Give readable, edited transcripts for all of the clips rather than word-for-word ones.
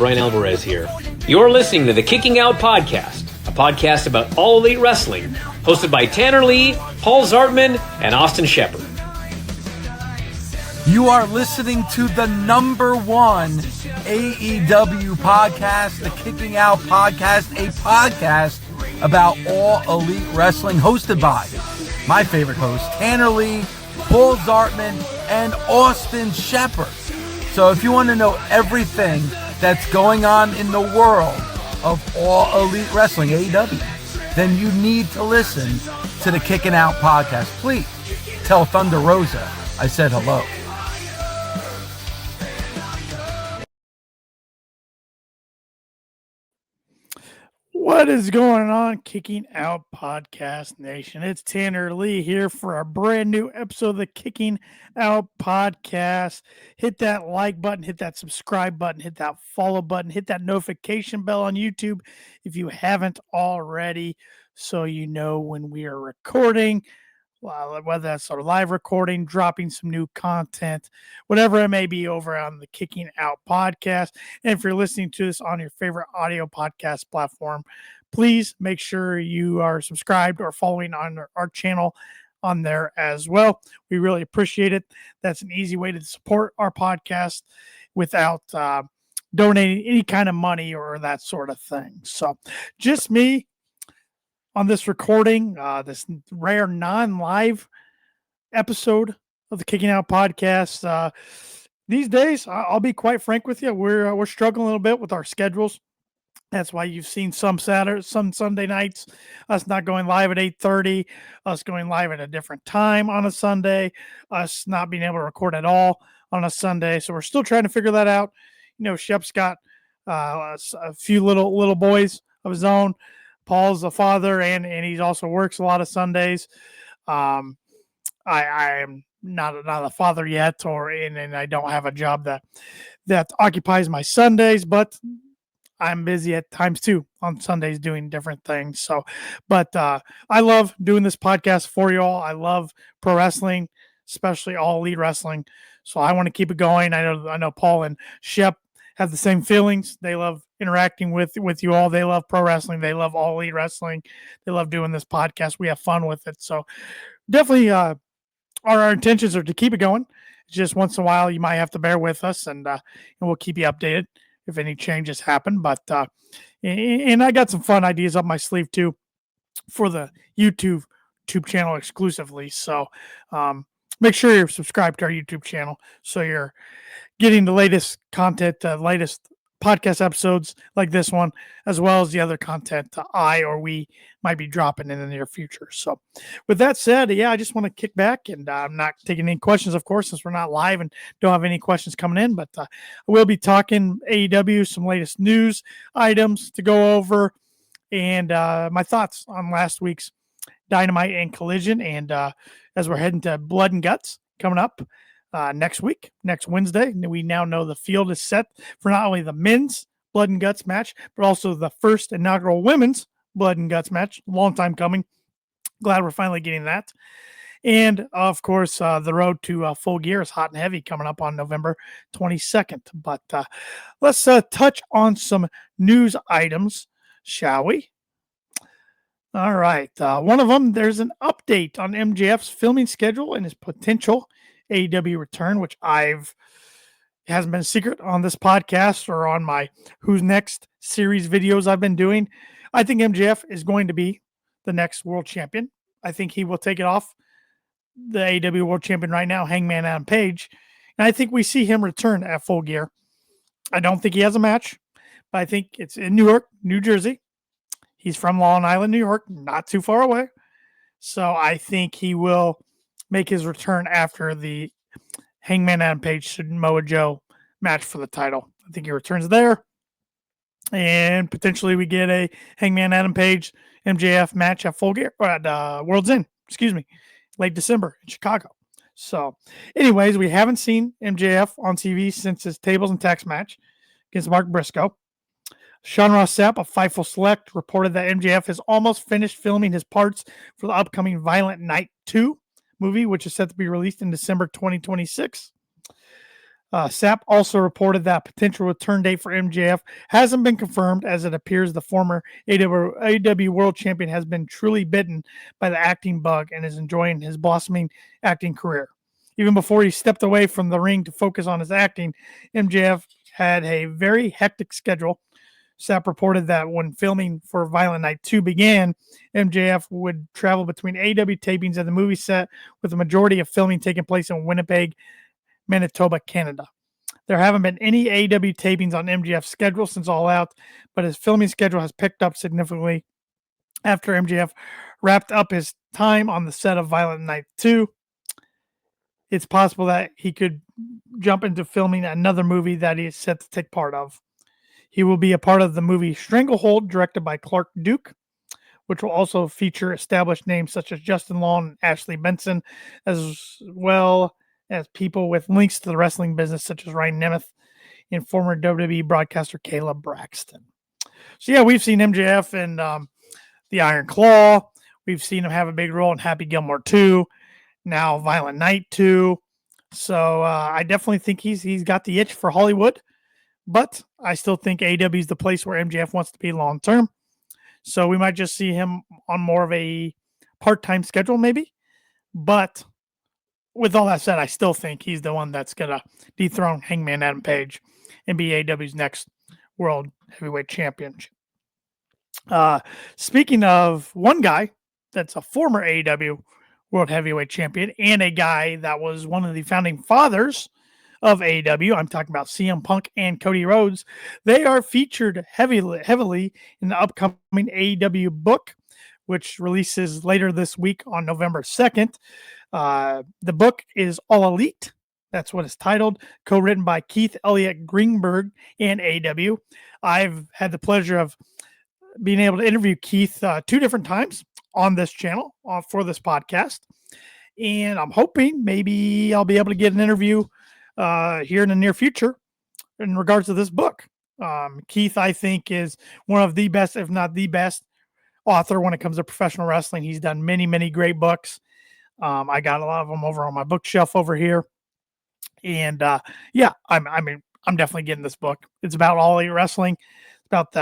Brian Alvarez here. You're listening to the Kicking Out Podcast, a podcast about All Elite Wrestling, hosted by Tanner Lee, Paul Zartman, and Austin Shepard. You are listening to the number one AEW podcast, the Kicking Out Podcast, a podcast about All Elite Wrestling, hosted by my favorite host, Tanner Lee, Paul Zartman, and Austin Shepard. So if you want to know everything that's going on in the world of All Elite Wrestling, AEW, then you need to listen to the Kicking Out Podcast. Please tell Thunder Rosa I said hello. What is going on, Kicking Out Podcast Nation? It's Tanner Lee here for a brand new episode of the Kicking Out Podcast. Hit that like button, hit that subscribe button, hit that follow button, hit that notification bell on YouTube if you haven't already, so you know when we are recording, whether that's a live recording, dropping some new content, whatever it may be over on the Kicking Out Podcast. And if you're listening to this on your favorite audio podcast platform, please make sure you are subscribed or following on our channel on there as well. We really appreciate it. That's an easy way to support our podcast without donating any kind of money or that sort of thing. So just me on this recording, this rare non-live episode of the Kicking Out Podcast. These days, I'll be quite frank with you, we're struggling a little bit with our schedules. That's why you've seen some Sunday nights, us not going live at 8:30, us going live at a different time on a Sunday, us not being able to record at all on a Sunday. So we're still trying to figure that out. You know, Shep's got a few little boys of his own. Paul's a father, and he also works a lot of Sundays. I am not a father yet, and I don't have a job that occupies my Sundays, but I'm busy at times too on Sundays doing different things. So, but I love doing this podcast for you all. I love pro wrestling, especially All Elite Wrestling. So I want to keep it going. I know Paul and Shep have the same feelings. They love interacting with you all. They love pro wrestling. They love All Elite Wrestling. They love doing this podcast. We have fun with it. So definitely our intentions are to keep it going. Just once in a while, you might have to bear with us, and we'll keep you updated if any changes happen. But and I got some fun ideas up my sleeve too for the YouTube channel exclusively. So make sure you're subscribed to our YouTube channel so you're getting the latest content, latest podcast episodes like this one, as well as the other content we might be dropping in the near future. So with that said, I just want to kick back, and I'm not taking any questions, of course, since we're not live and don't have any questions coming in, but I will be talking AEW, some latest news items to go over, and my thoughts on last week's Dynamite and Collision. And as we're heading to Blood and Guts coming up next Wednesday, we now know the field is set for not only the men's Blood and Guts match, but also the first inaugural women's Blood and Guts match. Long time coming. Glad we're finally getting that. And of course, the road to Full Gear is hot and heavy coming up on November 22nd. But let's touch on some news items, shall we? All right. One of them, there's an update on MJF's filming schedule and his potential AEW return, which hasn't been a secret on this podcast or on my Who's Next series videos I've been doing. I think MJF is going to be the next world champion. I think he will take it off the AEW world champion right now, Hangman Adam Page. And I think we see him return at Full Gear. I don't think he has a match, but I think it's in Newark, New Jersey. He's from Long Island, New York, not too far away. So I think he will make his return after the Hangman Adam Page Samoa Joe match for the title. I think he returns there, and potentially we get a Hangman Adam Page MJF match at Full Gear, or at World's End, late December in Chicago. So anyways, we haven't seen MJF on TV since his Tables and Tax match against Mark Briscoe. Sean Ross Sapp of Fightful Select reported that MJF has almost finished filming his parts for the upcoming Violent Night 2 movie, which is set to be released in December 2026. Sapp also reported that potential return date for MJF hasn't been confirmed, as it appears the former AEW World Champion has been truly bitten by the acting bug and is enjoying his blossoming acting career. Even before he stepped away from the ring to focus on his acting, MJF had a very hectic schedule. Sapp reported that when filming for Violent Night 2 began, MJF would travel between AEW tapings and the movie set, with the majority of filming taking place in Winnipeg, Manitoba, Canada. There haven't been any AEW tapings on MJF's schedule since All Out, but his filming schedule has picked up significantly after MJF wrapped up his time on the set of Violent Night 2. It's possible that he could jump into filming another movie that he is set to take part of. He will be a part of the movie Stranglehold, directed by Clark Duke, which will also feature established names such as Justin Long and Ashley Benson, as well as people with links to the wrestling business, such as Ryan Nemeth and former WWE broadcaster Caleb Braxton. So, yeah, we've seen MJF in The Iron Claw. We've seen him have a big role in Happy Gilmore 2, now Violent Night 2. So, I definitely think he's got the itch for Hollywood, but I still think AEW is the place where MJF wants to be long term. So, we might just see him on more of a part-time schedule, maybe. But with all that said, I still think he's the one that's going to dethrone Hangman Adam Page and be AEW's next World Heavyweight Champion. Speaking of one guy that's a former AEW World Heavyweight Champion and a guy that was one of the founding fathers of AEW, I'm talking about CM Punk and Cody Rhodes. They are featured heavily in the upcoming AEW book, which releases later this week on November 2nd. The book is All Elite. That's what it's titled, co-written by Keith Elliott Greenberg and AEW. I've had the pleasure of being able to interview Keith 2 different times on this channel for this podcast. And I'm hoping maybe I'll be able to get an interview here in the near future in regards to this book. Keith, I think, is one of the best, if not the best, author when it comes to professional wrestling. He's done many, many great books. I got a lot of them over on my bookshelf over here. And yeah, I'm definitely getting this book. It's about All Elite Wrestling. It's about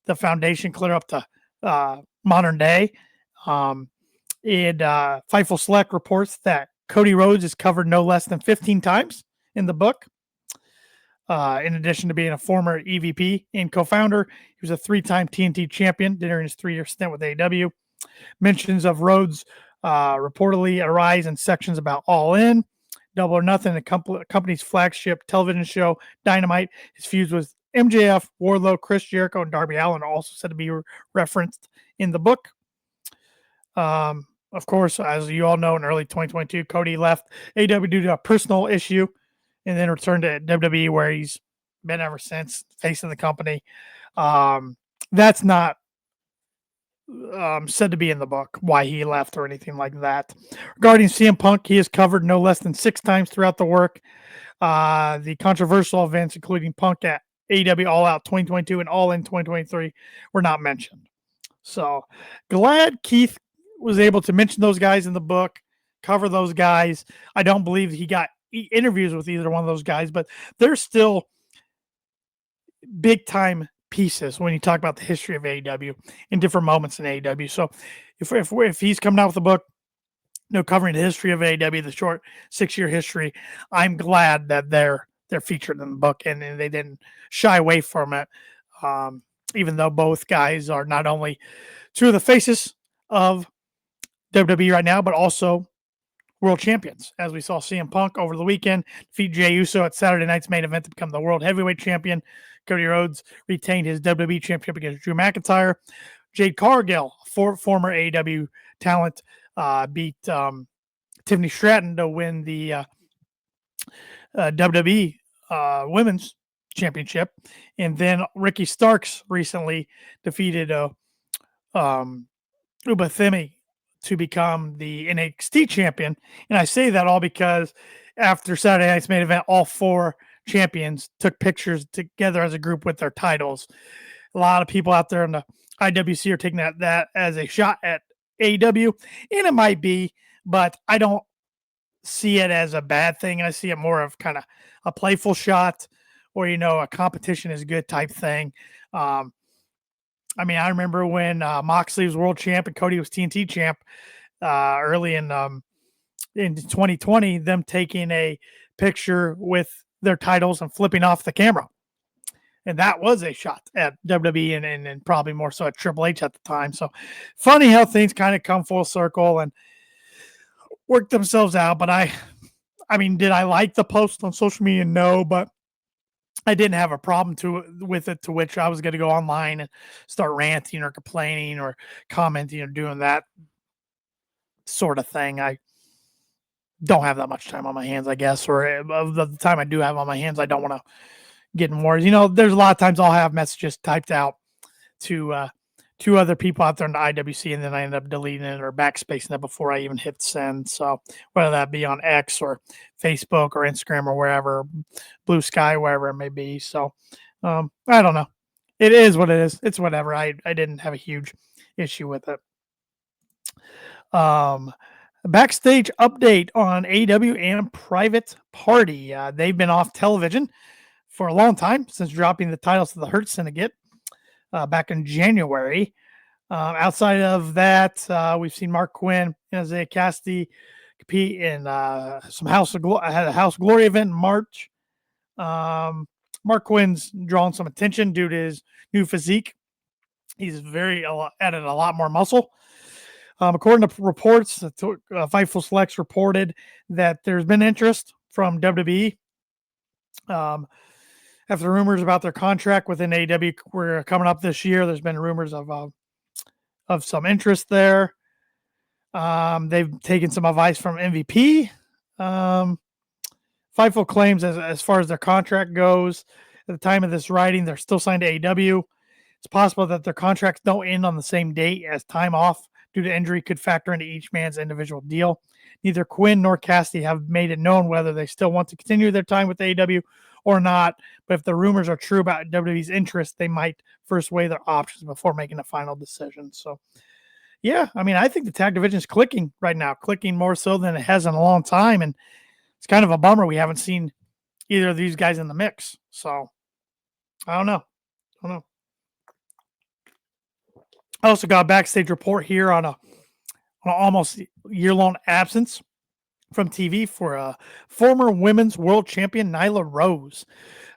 the foundation clear up to modern day. And Fightful Select reports that Cody Rhodes is covered no less than 15 times in the book. In addition to being a former EVP and co-founder, he was a 3-time TNT champion during his 3-year stint with AEW. Mentions of Rhodes reportedly arise in sections about All In, Double or Nothing, the company's flagship television show, Dynamite. His feuds with MJF, Wardlow, Chris Jericho, and Darby Allin are also said to be referenced in the book. Of course, as you all know, in early 2022, Cody left AEW due to a personal issue and then returned to WWE, where he's been ever since, facing the company. That's not said to be in the book, why he left or anything like that. Regarding CM Punk, he is covered no less than 6 times throughout the work. The controversial events, including Punk at AEW All Out 2022 and All In 2023, were not mentioned. So glad Keith was able to mention those guys in the book, cover those guys. I don't believe he got interviews with either one of those guys, but they're still big time pieces when you talk about the history of AEW in different moments in AEW. So if he's coming out with a book, covering the history of AEW, the short 6-year history, I'm glad that they're featured in the book and they didn't shy away from it. Even though both guys are not only 2 of the faces of WWE right now, but also world champions, as we saw CM Punk over the weekend defeat Jey Uso at Saturday night's main event to become the world heavyweight champion. Cody Rhodes retained his WWE championship against Drew McIntyre. Jade Cargill, former AEW talent, beat Tiffany Stratton to win the WWE Women's Championship. And then Ricky Starks recently defeated Uba Themi to become the NXT champion. And I say that all because after Saturday night's main event, all 4 champions took pictures together as a group with their titles. A lot of people out there in the IWC are taking that as a shot at AEW, and it might be, but I don't see it as a bad thing. I see it more of kind of a playful shot, or a competition is good type thing. I remember when Moxley was world champ and Cody was TNT champ early in 2020, them taking a picture with their titles and flipping off the camera. And that was a shot at WWE and probably more so at Triple H at the time. So funny how things kind of come full circle and work themselves out. But did I like the post on social media? No, but I didn't have a problem with it, to which I was going to go online and start ranting or complaining or commenting or doing that sort of thing. I don't have that much time on my hands, I guess, or of the time I do have on my hands, I don't want to get in wars. There's a lot of times I'll have messages typed out to other people out there in the IWC, and then I end up deleting it or backspacing it before I even hit send. So whether that be on X or Facebook or Instagram or wherever, Blue Sky, wherever it may be. So I don't know. It is what it is. It's whatever. I didn't have a huge issue with it. Backstage update on AEW and Private Party. They've been off television for a long time, since dropping the titles to the Hurt Syndicate back in January. Outside of that, we've seen Mark Quinn and Isaiah Cassidy compete in some House of Glory event in March. Mark Quinn's drawn some attention due to his new physique. He's added a lot more muscle. According to reports, Fightful Selects reported that there's been interest from WWE. After rumors about their contract within AEW were coming up this year, there's been rumors of some interest there. They've taken some advice from MVP. Fightful claims as far as their contract goes, at the time of this writing, they're still signed to AEW. It's possible that their contracts don't end on the same date, as time off due to injury could factor into each man's individual deal. Neither Quinn nor Cassidy have made it known whether they still want to continue their time with AEW or not. But if the rumors are true about WWE's interest, they might first weigh their options before making a final decision. So, yeah, I think the tag division is clicking right now, clicking more so than it has in a long time. And it's kind of a bummer we haven't seen either of these guys in the mix. So, I don't know. I also got a backstage report here on an almost year-long absence from TV for former women's world champion Nyla Rose.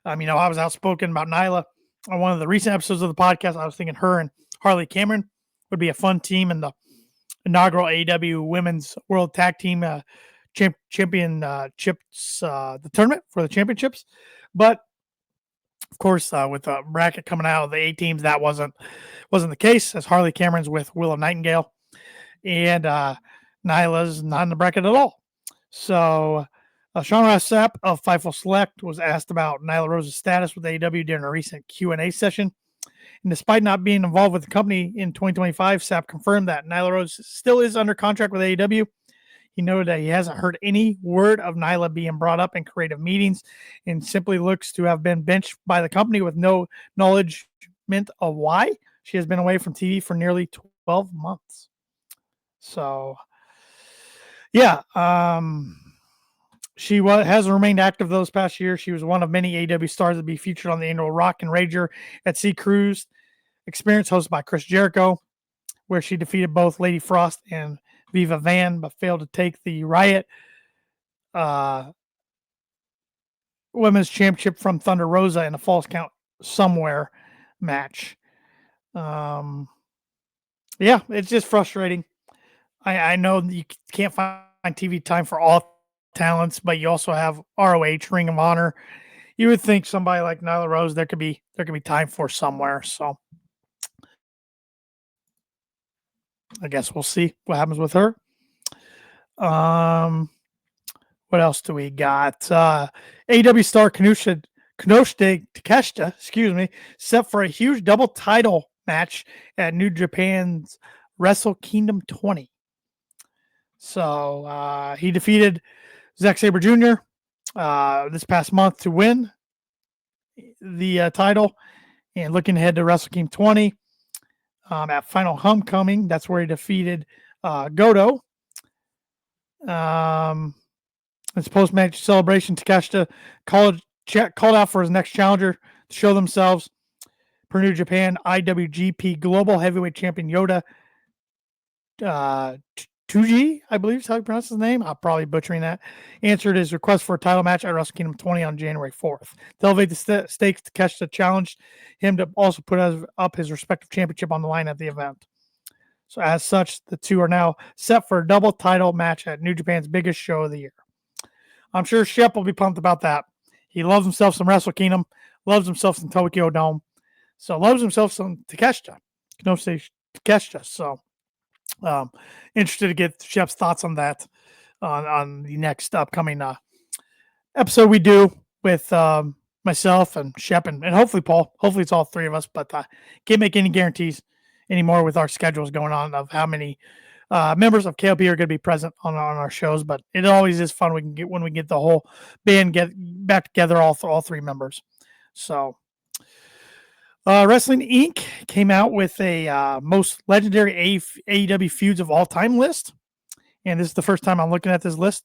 I was outspoken about Nyla on one of the recent episodes of the podcast. I was thinking her and Harley Cameron would be a fun team in the inaugural AEW Women's World Tag Team Championships, the tournament for the championships. But of course, with the bracket coming out of the 8 teams, that wasn't the case, as Harley Cameron's with Willow Nightingale, and Nyla's not in the bracket at all. So Sean Ross Sapp of Fightful Select was asked about Nyla Rose's status with AEW during a recent Q&A session. And despite not being involved with the company in 2025, Sapp confirmed that Nyla Rose still is under contract with AEW. He noted that he hasn't heard any word of Nyla being brought up in creative meetings and simply looks to have been benched by the company with no acknowledgement of why. She has been away from TV for nearly 12 months. So, yeah, she has remained active those past years. She was one of many AEW stars to be featured on the annual Rock and Rager at Sea Cruise experience hosted by Chris Jericho, where she defeated both Lady Frost and Viva Van, but failed to take the Riot Women's Championship from Thunder Rosa in a Falls Count Somewhere match. Yeah, it's just frustrating. I know you can't find TV time for all talents, but you also have ROH, Ring of Honor. You would think somebody like Nyla Rose, there could be time for somewhere. So I guess we'll see what happens with her. What else do we got? AEW star Kenoshita Takeshita, set for a huge double title match at New Japan's Wrestle Kingdom 20. So he defeated Zack Sabre Jr. This past month to win the title, and looking ahead to Wrestle Kingdom 20 at Final Homecoming. That's where he defeated Goto. It's post-match celebration. Takeshita called out for his next challenger to show themselves. Per New Japan, IWGP Global Heavyweight Champion Yoda Tuji, I believe is how you pronounce his name. I'm probably butchering that. Answered his request for a title match at Wrestle Kingdom 20 on January 4th. To elevate the stakes, Takeshita challenged him to also put up his respective championship on the line at the event. So as such, the two are now set for a double title match at New Japan's biggest show of the year. I'm sure Shep will be pumped about that. He loves himself some Wrestle Kingdom, loves himself some Tokyo Dome, so loves himself some Takeshita. You can say Takeshita. So interested to get Shep's thoughts on that on the next upcoming episode we do with myself and Shep and hopefully Paul. Hopefully it's all three of us, but can't make any guarantees anymore with our schedules going on of how many members of KLP are going to be present on our shows. But it always is fun when we get the whole band get back together, all three members. So Wrestling Inc. came out with a most legendary AEW feuds of all time list. And this is the first time I'm looking at this list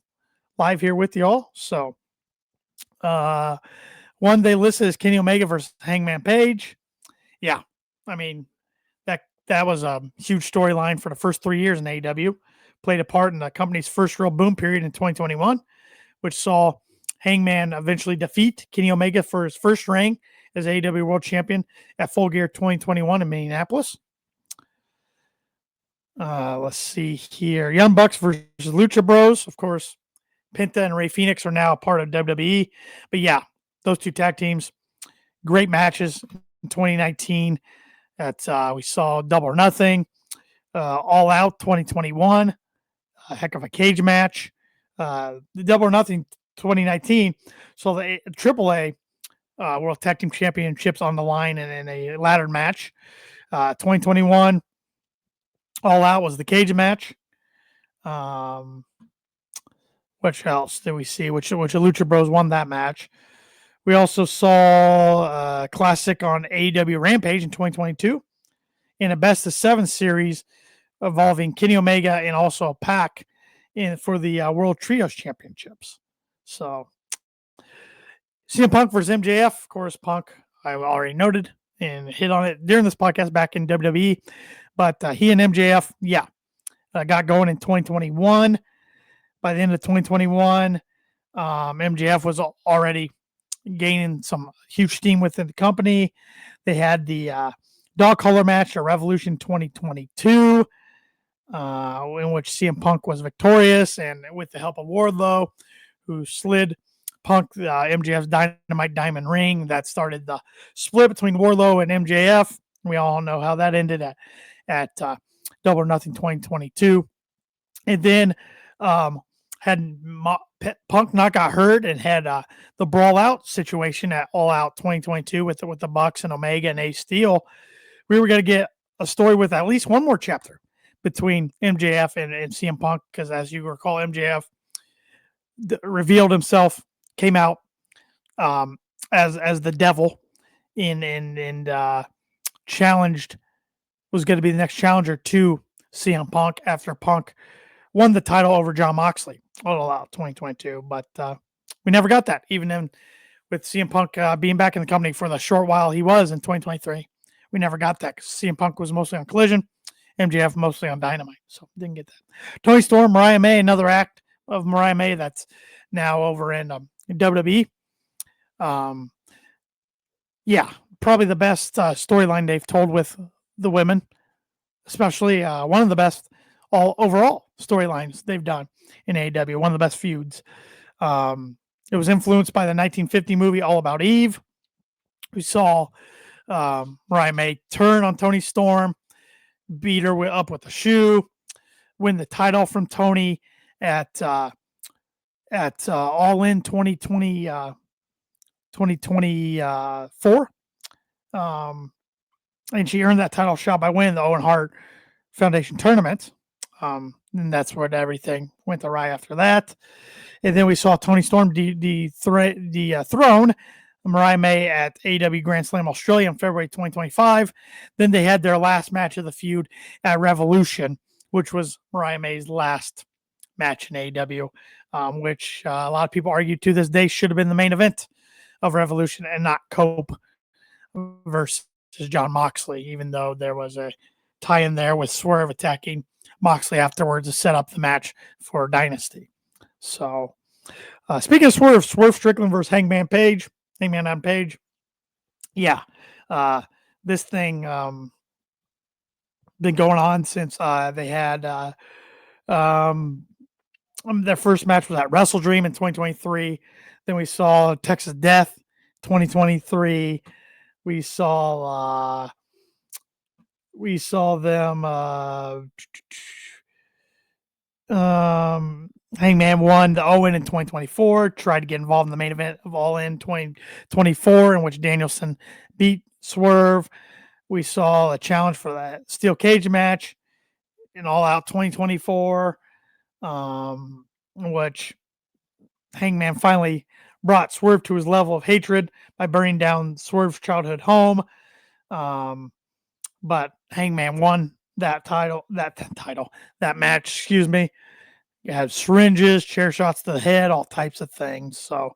live here with y'all. So one they listed is Kenny Omega versus Hangman Page. Yeah, I mean, that was a huge storyline for the first 3 years in AEW. Played a part in the company's first real boom period in 2021, which saw Hangman eventually defeat Kenny Omega for his first reign as AEW World Champion at Full Gear 2021 in Minneapolis. Let's see here. Young Bucks versus Lucha Bros. Of course, Penta and Rey Fenix are now a part of WWE. But yeah, those two tag teams, great matches in 2019. That we saw Double or Nothing, All Out 2021, a heck of a cage match. The Double or Nothing 2019, so the AAA World Tag Team Championships on the line and in a ladder match. 2021, All Out was the cage match. Which else did we see? Which Lucha Bros won that match. We also saw a classic on AEW Rampage in 2022 in a best of 7 series involving Kenny Omega and also a pack for the World Trios Championships. So CM Punk versus MJF. Of course, Punk, I already noted and hit on it during this podcast back in WWE. But he and MJF, got going in 2021. By the end of 2021, MJF was already gaining some huge steam within the company. They had the dog collar match at Revolution 2022, in which CM Punk was victorious, and with the help of Wardlow, who slid Punk MJF's Dynamite Diamond ring. That started the split between Wardlow and MJF. We all know how that ended at Double or Nothing 2022. And then had Punk not got hurt and had the brawl out situation at All Out 2022 with the Bucks and Omega and Ace Steel. We were going to get a story with at least one more chapter between MJF and CM Punk, because as you recall, MJF revealed himself, came out as the devil and challenged, was going to be the next challenger to CM Punk after Punk won the title over Jon Moxley All Out 2022. But we never got that, even in with CM Punk being back in the company for the short while he was in 2023. We never got that because CM Punk was mostly on Collision, MJF mostly on Dynamite. So didn't get that. Toni Storm, Mariah May, another act of Mariah May that's now over in WWE. Probably the best storyline they've told with the women, especially one of the best overall storylines they've done in AEW, one of the best feuds. It was influenced by the 1950 movie All About Eve. We saw Mariah May turn on Toni Storm, beat her up with a shoe, win the title from Toni at All In 2024. And she earned that title shot by winning the Owen Hart Foundation tournament. And that's where everything went awry after that. And then we saw Toni Storm dethrone Mariah May at AEW Grand Slam Australia in February 2025. Then they had their last match of the feud at Revolution, which was Mariah May's last match in AEW. which a lot of people argue to this day should have been the main event of Revolution and not Cope versus John Moxley, even though there was a tie in there with Swerve attacking Moxley afterwards to set up the match for Dynasty. So, speaking of Swerve Strickland versus Hangman on Page. Yeah, this thing been going on since they had their first match was at Wrestle Dream in 2023. Then we saw Texas Death 2023. We saw them Hangman won the Owen in 2024, tried to get involved in the main event of All In 2024, in which Danielson beat Swerve. We saw a challenge for that steel cage match in All Out 2024, which Hangman finally brought Swerve to his level of hatred by burning down Swerve's childhood home. But Hangman won that match, excuse me. You have syringes, chair shots to the head, all types of things. So,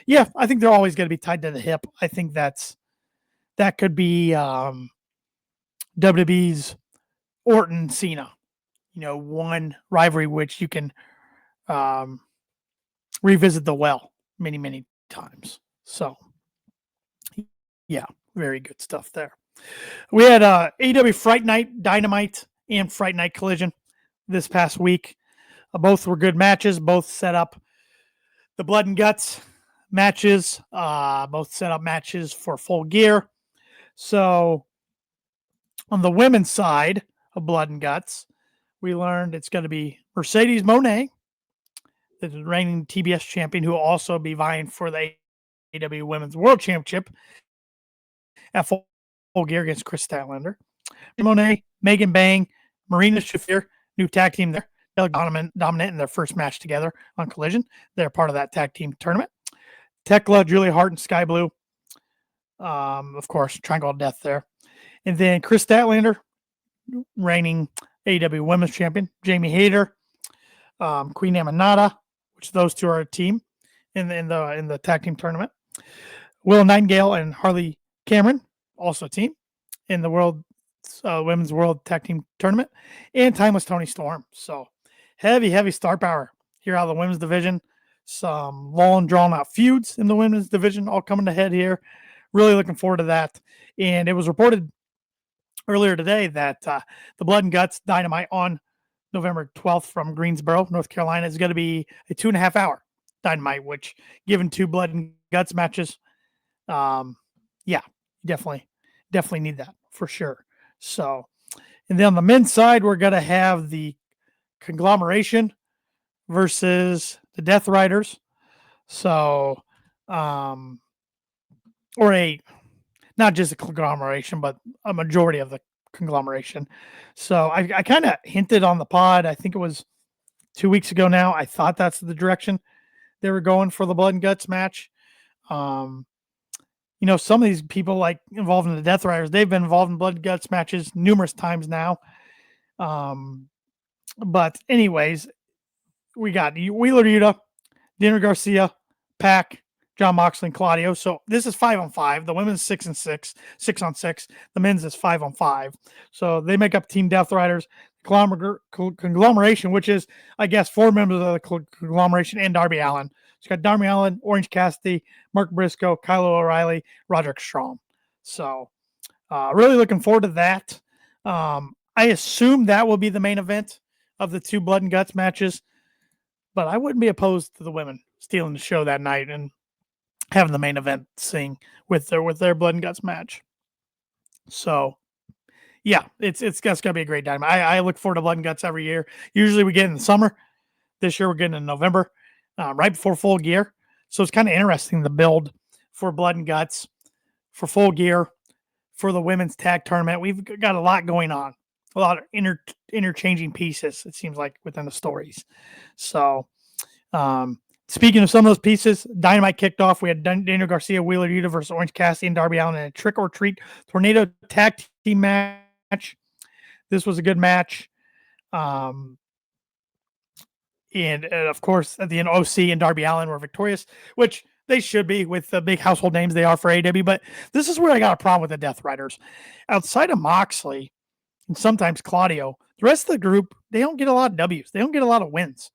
yeah, I think they're always going to be tied to the hip. I think that could be WWE's Orton Cena. One rivalry which you can revisit the well many, many times. So, yeah, very good stuff there. We had AEW Fright Night, Dynamite, and Fright Night Collision this past week. Both were good matches. Both set up the Blood and Guts matches. Both set up matches for Full Gear. So, on the women's side of Blood and Guts, we learned it's going to be Mercedes Moné, the reigning TBS champion, who will also be vying for the AEW Women's World Championship at Full Gear against Chris Statlander. Moné, Megan Bang, Marina Shafir, new tag team there. They're dominant in their first match together on Collision. They're part of that tag team tournament. Tekla, Julia Hart, and Sky Blue. Of course, Triangle of Death there. And then Chris Statlander, reigning AEW Women's Champion. Jamie Hayter, Queen Amanada, which those two are a team in the tag team tournament. Will Nightingale and Harley Cameron, also a team in the Women's World Tag Team Tournament. And Timeless Tony Storm. So, heavy star power here out of the women's division. Some long, drawn-out feuds in the women's division all coming to head here. Really looking forward to that. And it was reported earlier today that the Blood and Guts Dynamite on November 12th from Greensboro, North Carolina, is going to be a 2.5-hour Dynamite, which, given two Blood and Guts matches, definitely need that for sure. So, and then on the men's side, we're going to have the Conglomeration versus the Death Riders. So, not just a conglomeration, but a majority of the conglomeration. So I kind of hinted on the pod, I think it was 2 weeks ago now. I thought that's the direction they were going for the Blood and Guts match. Some of these people like involved in the Death Riders, they've been involved in Blood and Guts matches numerous times now. But anyways, we got Wheeler Yuta, Daniel Garcia, Pac, John Moxley, and Claudio. So this is 5-on-5. The women's 6-6, 6-on-6. The men's is 5-on-5. So they make up Team Death Riders. Conglomeration, which is, I guess, 4 members of the conglomeration and Darby Allin. So you got Darby Allin, Orange Cassidy, Mark Briscoe, Kyle O'Reilly, Roderick Strong. So really looking forward to that. I assume that will be the main event of the two Blood and Guts matches, but I wouldn't be opposed to the women stealing the show that night and having the main event sing with their Blood and Guts match. So, yeah, it's going to be a great time. I look forward to Blood and Guts every year. Usually we get in the summer. This year we're getting in November, right before Full Gear. So it's kind of interesting, the build for Blood and Guts, for Full Gear, for the women's tag tournament. We've got a lot going on, a lot of interchanging pieces, it seems like, within the stories. So, speaking of some of those pieces, Dynamite kicked off. We had Daniel Garcia, Wheeler Yuta versus Orange Cassidy and Darby Allin in a trick or treat tornado tag team match. This was a good match. And of course, at the end, OC and Darby Allin were victorious, which they should be with the big household names they are for AEW. But this is where I got a problem with the Death Riders. Outside of Moxley and sometimes Claudio, the rest of the group, they don't get a lot of W's. They don't get a lot of wins.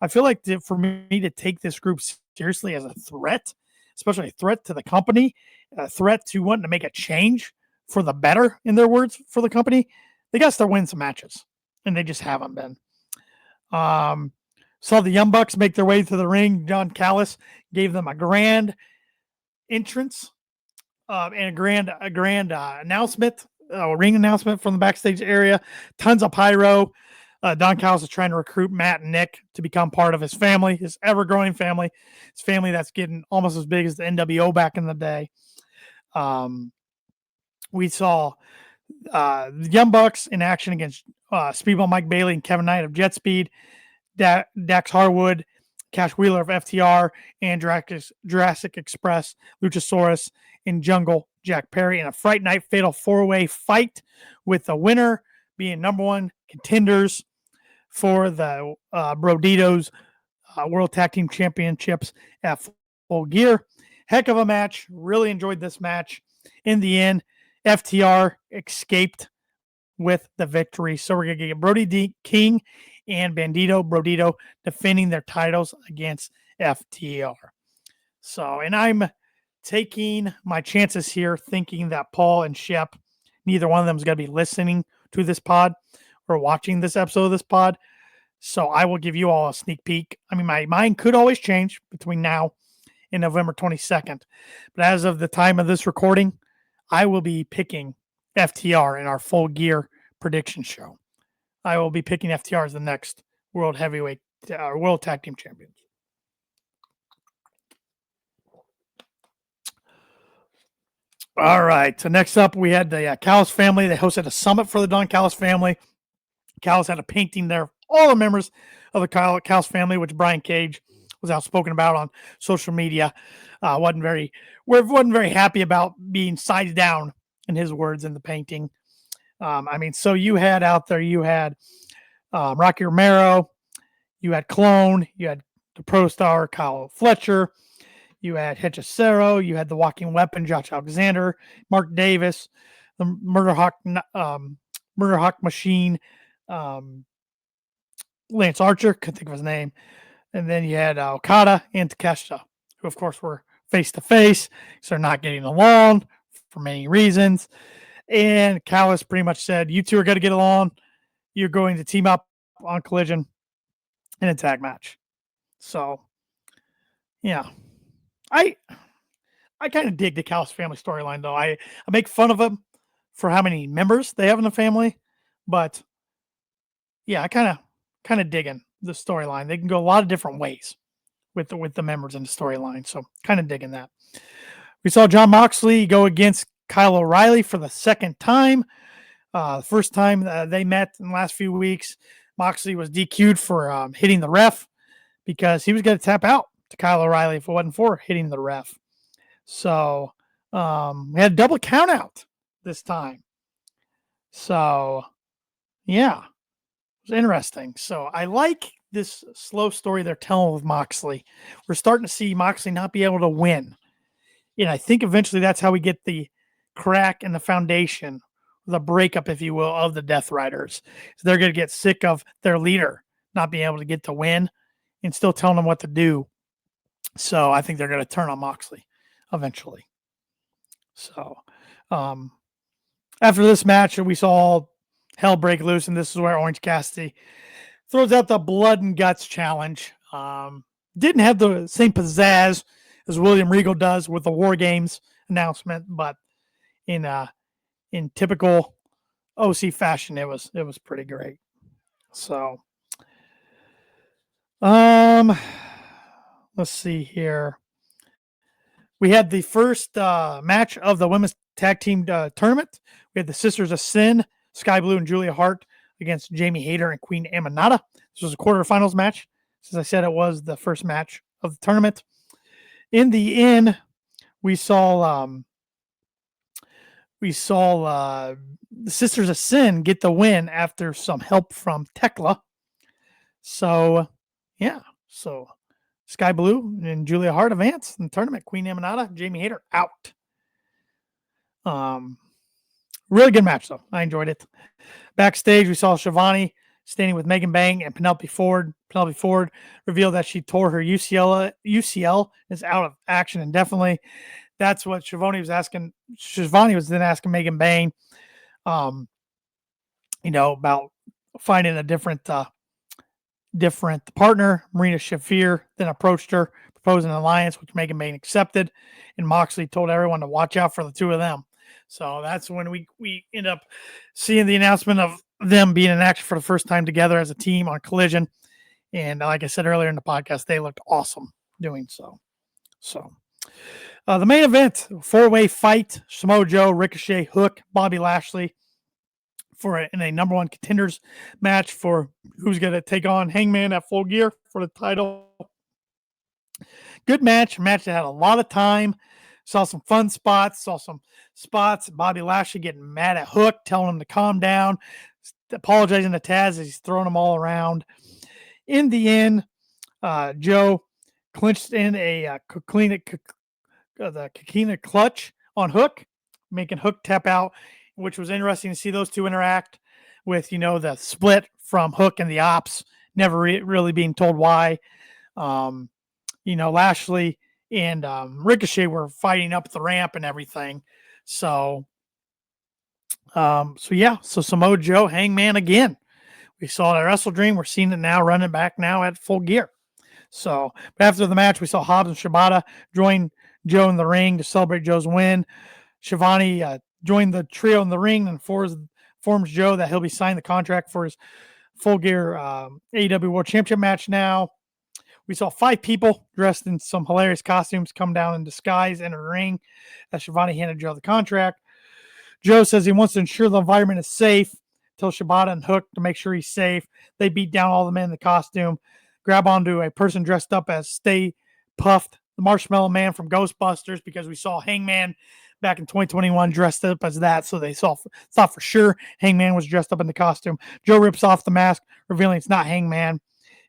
I feel like for me to take this group seriously as a threat, especially a threat to the company, a threat to wanting to make a change for the better, in their words, for the company, they got to start winning some matches. And they just haven't been. Saw the Young Bucks make their way to the ring. John Callis gave them a grand entrance and a grand announcement, ring announcement from the backstage area. Tons of pyro. Don Callis is trying to recruit Matt and Nick to become part of his family, his ever-growing family, his family that's getting almost as big as the NWO back in the day. We saw the Young Bucks in action against Speedball Mike Bailey and Kevin Knight of Jet Speed, Dax Harwood, Cash Wheeler of FTR, and Jurassic Express, Luchasaurus, and Jungle Jack Perry in a Fright Night Fatal 4-Way fight, with the winner being number one contenders for the Broditos World Tag Team Championships at Full Gear. Heck of a match. Really enjoyed this match. In the end, FTR escaped with the victory. So we're going to get Brody King and Bandito Brodito defending their titles against FTR. So, and I'm taking my chances here thinking that Paul and Shep, neither one of them is going to be listening to this pod or watching this episode of this pod. So I will give you all a sneak peek. I mean, my mind could always change between now and November 22nd. But as of the time of this recording, I will be picking FTR in our Full Gear prediction show. I will be picking FTR as the next World Heavyweight, World Tag Team Champions. All right. So next up, we had the Callis family. They hosted a summit for the Don Callis family. Callis had a painting there. All the members of the Callis family, which Brian Cage was outspoken about on social media, wasn't very happy about being sized down, in his words, in the painting. I mean, so you had out there, you had Rocky Romero, you had Clone, you had the Pro Star Kyle Fletcher, you had Hechicero, you had the Walking Weapon Josh Alexander, Mark Davis, the Murder Hawk Machine, Lance Archer, couldn't think of his name, and then you had Okada and Takeshita, who of course were face to face, so they're not getting along for many reasons. And Callis pretty much said, you two are going to get along. You're going to team up on Collision in a tag match. So, yeah. I kind of dig the Callis family storyline, though. I make fun of them for how many members they have in the family. But, yeah, I kind of digging the storyline. They can go a lot of different ways with the members in the storyline. So, kind of digging that. We saw Jon Moxley go against Kyle O'Reilly for the second time. The first time they met in the last few weeks, Moxley was DQ'd for hitting the ref because he was going to tap out to Kyle O'Reilly if it wasn't for hitting the ref. So we had a double count out this time. So, yeah, it was interesting. So I like this slow story they're telling with Moxley. We're starting to see Moxley not be able to win. And I think eventually that's how we get the crack in the foundation, the breakup, if you will, of the Death Riders. So they're going to get sick of their leader not being able to get the win and still telling them what to do. So I think they're going to turn on Moxley eventually. So after this match, we saw all hell break loose, and this is where Orange Cassidy throws out the blood and guts challenge. Didn't have the same pizzazz as William Regal does with the War Games announcement, but in typical OC fashion, it was pretty great. So, let's see here. We had the first match of the women's tag team tournament. We had the Sisters of Sin, Sky Blue and Julia Hart against Jamie Hayter and Queen Amanada. This was a quarterfinals match. As I said, it was the first match of the tournament. In the end, we saw the Sisters of Sin get the win after some help from Tekla. So, Yeah. So Sky Blue and Julia Hart advance in the tournament. Queen Amanada, Jamie Hayter out. Really good match, though. I enjoyed it. Backstage, we saw Shivani standing with Megan Bang and Penelope Ford. Penelope Ford revealed that she tore her UCL is out of action indefinitely. That's what Shivani was asking. Shivani was then asking Megan Bang, about finding a different partner. Marina Shafir then approached her, proposing an alliance, which Megan Bang accepted. And Moxley told everyone to watch out for the two of them. So that's when we end up seeing the announcement of them being in action for the first time together as a team on Collision. And like I said earlier in the podcast, they looked awesome doing so. So the main event, 4-way fight, Samoa Joe, Ricochet, Hook, Bobby Lashley in a number one contenders match for who's going to take on Hangman at Full Gear for the title. Good match that had a lot of time. Saw some fun spots, Bobby Lashley getting mad at Hook, telling him to calm down, apologizing to Taz as he's throwing them all around. In the end, Joe clinched in a the Kakina clutch on Hook, making Hook tap out, which was interesting to see those two interact with, the split from Hook and the Ops, never really being told why. Lashley and Ricochet were fighting up the ramp and everything. So Samoa Joe, Hangman again. We saw it at Wrestle Dream. We're seeing it now, running back now at Full Gear. So after the match, we saw Hobbs and Shibata join Joe in the ring to celebrate Joe's win. Shivani joined the trio in the ring and informs Joe that he'll be signing the contract for his Full Gear AEW World Championship match now. We saw 5 people dressed in some hilarious costumes come down in disguise in a ring as Shivani handed Joe the contract. Joe says he wants to ensure the environment is safe, tells Shibata and Hook to make sure he's safe. They beat down all the men in the costume, grab onto a person dressed up as Stay Puffed, the Marshmallow Man from Ghostbusters, because we saw Hangman back in 2021 dressed up as that, so they thought for sure Hangman was dressed up in the costume. Joe rips off the mask, revealing it's not Hangman.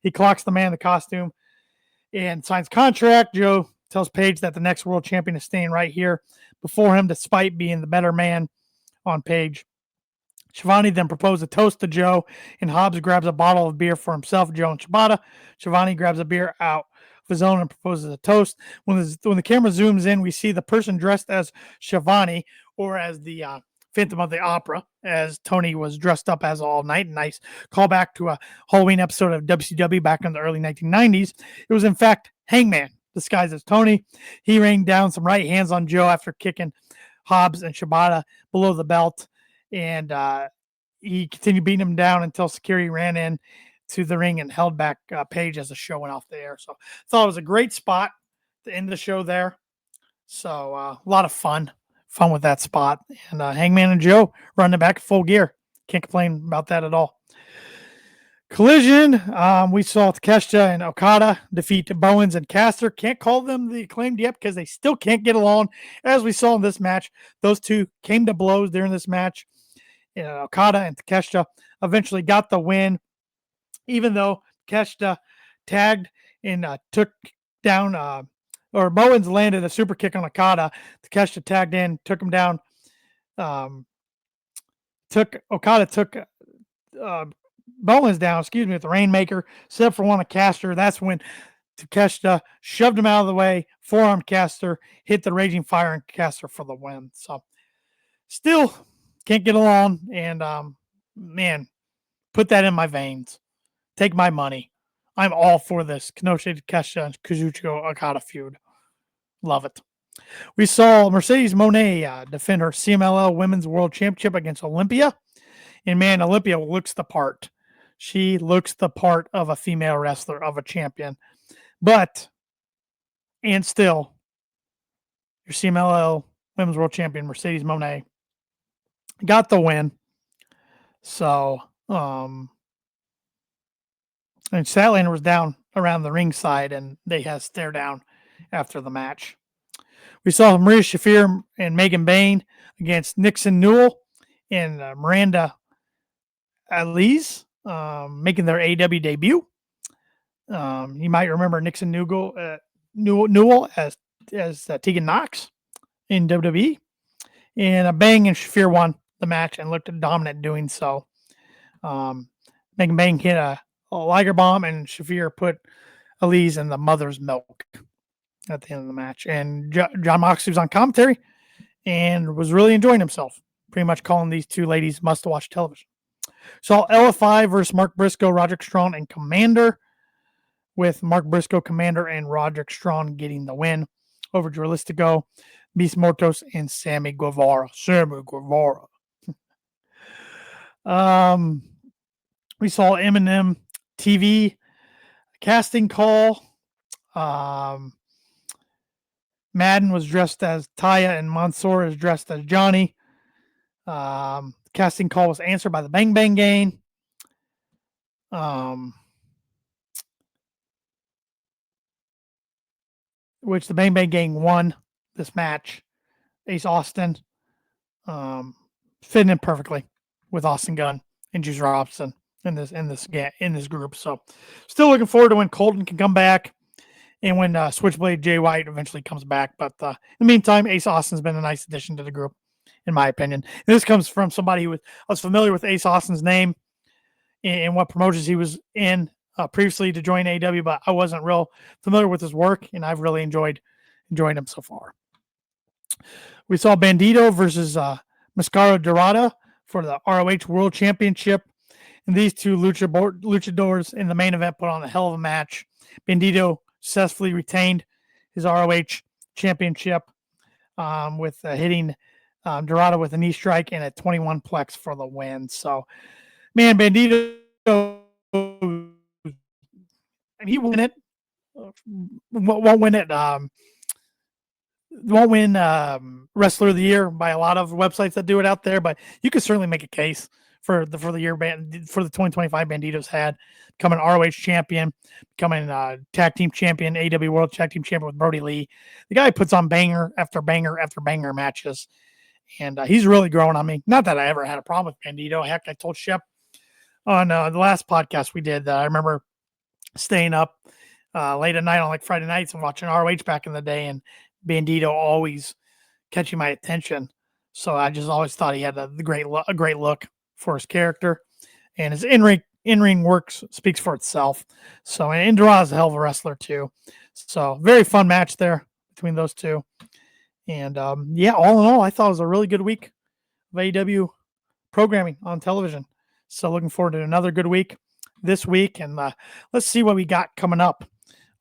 He clocks the man in the costume and signs contract. Joe tells Paige that the next world champion is staying right here before him, despite being the better man on Paige. Shivani then proposed a toast to Joe, and Hobbs grabs a bottle of beer for himself, Joe, and Shibata. Shivani grabs a beer out of his own and proposes a toast. When the camera zooms in, we see the person dressed as Shivani, or as the Phantom of the Opera, as Tony was dressed up as all night. Nice callback to a Halloween episode of WCW back in the early 1990s. It was, in fact, Hangman disguised as Tony. He rained down some right hands on Joe after kicking Hobbs and Shibata below the belt, and he continued beating him down until security ran in to the ring and held back Paige as the show went off the air. So I thought it was a great spot to end the show there. So a lot of fun with that spot. And Hangman and Joe running back Full Gear. Can't complain about that at all. Collision, we saw Takeshita and Okada defeat Bowens and Caster. Can't call them the Acclaimed yet because they still can't get along. As we saw in this match, those two came to blows during this match. Okada and Takeshita eventually got the win, even though Takeshita tagged and took down, or Bowens landed a super kick on Okada. Takeshita tagged in, took him down. Okada took Bowens down, with the Rainmaker, set up for one of Caster. That's when Takeshita shoved him out of the way, forearm Caster, hit the Raging Fire and Caster for the win. So still can't get along, and man, put that in my veins. Take my money. I'm all for this Kenoshi Takeshita and Kazuchika Okada feud. Love it. We saw Mercedes Moné defend her CMLL Women's World Championship against Olympia. And man, Olympia looks the part. She looks the part of a female wrestler, of a champion. And still, your CMLL Women's World Champion, Mercedes Moné, got the win. So, and Statlander was down around the ringside, and they had to stare down after the match. We saw Maria Shafir and Megan Bain against Nixon Newell and Miranda Alize making their AEW debut. You might remember Nixon Newell as Tegan Knox in WWE. And Bang and Shafir won the match and looked dominant doing so. Megan Bang hit a Liger bomb, and Shafir put Elise in the mother's milk at the end of the match. And John Moxley was on commentary and was really enjoying himself, pretty much calling these two ladies must-watch television. So LFI versus Mark Briscoe, Roderick Strong, and Commander, with Mark Briscoe, Commander, and Roderick Strong getting the win over Dralistico, Beast Mortos, and Sammy Guevara. We saw M&M TV casting call. Madden was dressed as Taya, and Mansoor is dressed as Johnny. Casting call was answered by the Bang Bang Gang. Which the Bang Bang Gang won this match. Ace Austin fitting in perfectly with Austin Gunn and Juice Robinson in this group. So still looking forward to when Colton can come back and when Switchblade Jay White eventually comes back. But in the meantime, Ace Austin's been a nice addition to the group, in my opinion. And this comes from somebody who was familiar with Ace Austin's name and what promotions he was in previously to join AEW, but I wasn't real familiar with his work, and I've really enjoyed him so far. We saw Bandito versus Mascara Dorada for the ROH World Championship. And these two luchadors in the main event put on a hell of a match. Bandito successfully retained his ROH Championship with hitting Dorada with a knee strike and a 21 plex for the win. So, man, Bandito, he won it. Won't win it. Won't win Wrestler of the Year by a lot of websites that do it out there, but you could certainly make a case for the year for the 2025 Banditos had becoming ROH champion, becoming tag team champion, AEW World Tag Team Champion with Brody Lee. The guy puts on banger after banger after banger matches, and he's really growing on me. Not that I ever had a problem with Bandito. Heck, I told Shep on the last podcast we did that I remember staying up late at night on like Friday nights and watching ROH back in the day, and Bandito always catching my attention. So I just always thought he had a great look for his character, and his in-ring work speaks for itself. So, and Dorada's a hell of a wrestler too. So very fun match there between those two. And all in all, I thought it was a really good week of AEW programming on television. So looking forward to another good week this week, and let's see what we got coming up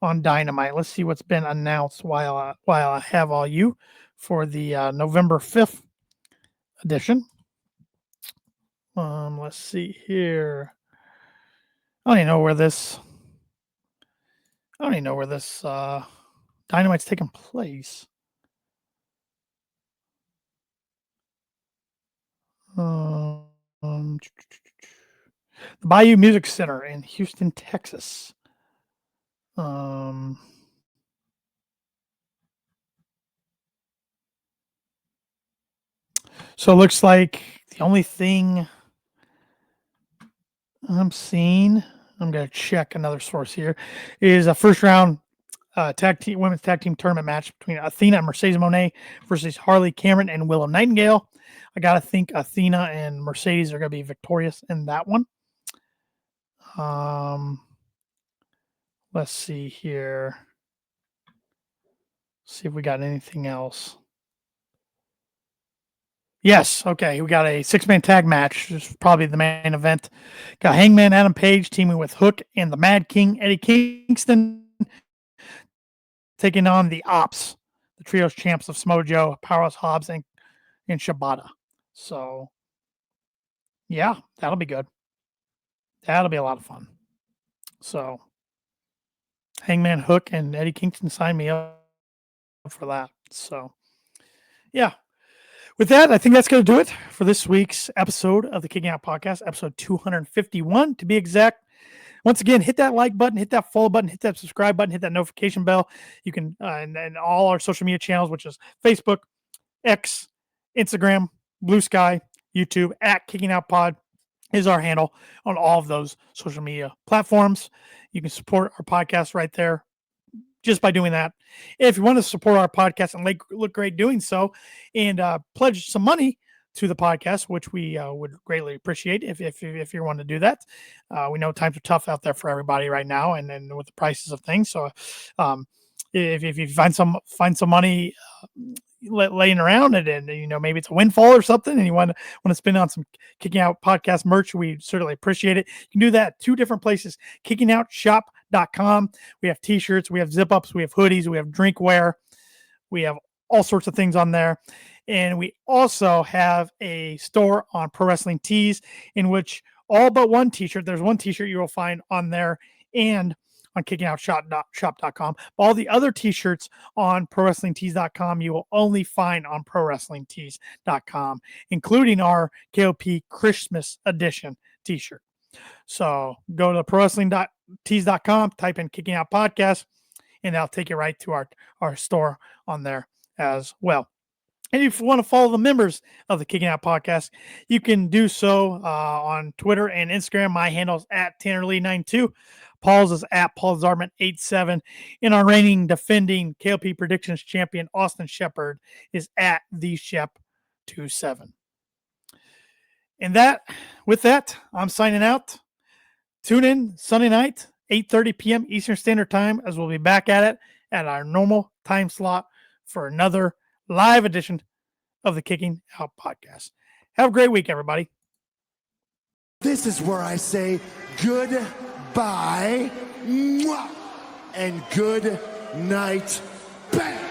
on Dynamite. Let's see what's been announced while I have all you for the November 5th edition. Let's see here. I don't even know where this Dynamite's taking place. The Bayou Music Center in Houston, Texas. So it looks like the only thing I'm seeing, I'm going to check another source here, is a first round women's tag team tournament match between Athena and Mercedes Moné versus Harley Cameron and Willow Nightingale. I got to think Athena and Mercedes are going to be victorious in that one. Let's see here. See if we got anything else. Yes, okay. We got a 6-man tag match. This is probably the main event. Got Hangman Adam Page teaming with Hook and the Mad King Eddie Kingston taking on the Ops, the trios champs of Smojo, Powerhouse Hobbs, and Shibata. So, yeah, that'll be good. That'll be a lot of fun. So, Hangman, Hook, and Eddie Kingston signed me up for that. So, yeah. With that, I think that's going to do it for this week's episode of the Kicking Out Podcast, episode 251 to be exact. Once again, hit that like button, hit that follow button, hit that subscribe button, hit that notification bell. You can, and all our social media channels, which is Facebook, X, Instagram, Blue Sky, YouTube, at Kicking Out Pod. is our handle on all of those social media platforms. You can support our podcast right there just by doing that. If you want to support our podcast and look great doing so, and pledge some money to the podcast, which we would greatly appreciate if you want to do that. We know times are tough out there for everybody right now, and with the prices of things. So if you find some money laying around and maybe it's a windfall or something, and you want to spend on some Kicking Out podcast merch, we certainly appreciate it. You can do that 2 different places: kickingOutShop.com. We have t-shirts, we have zip-ups, we have hoodies, we have drinkware, we have all sorts of things on there. And we also have a store on Pro Wrestling Tees, in which all but one t-shirt, there's one t-shirt you will find on there and on kickingOutShop.com. All the other t-shirts on ProWrestlingTees.com you will only find on ProWrestlingTees.com, including our KOP Christmas edition t-shirt. So go to ProWrestlingTees.com, type in Kicking Out Podcast, and that'll take you right to our store on there as well. And if you want to follow the members of the Kicking Out Podcast, you can do so on Twitter and Instagram. My handle is at TannerLee92. Paul's is at PaulZartman87. And our reigning defending KOP Predictions champion, Austin Shepard, is at TheShep27. And with that, I'm signing out. Tune in Sunday night, 8:30 p.m. Eastern Standard Time, as we'll be back at it at our normal time slot for another live edition of the Kicking Out Podcast. Have a great week, everybody. This is where I say goodbye and good night. Bang!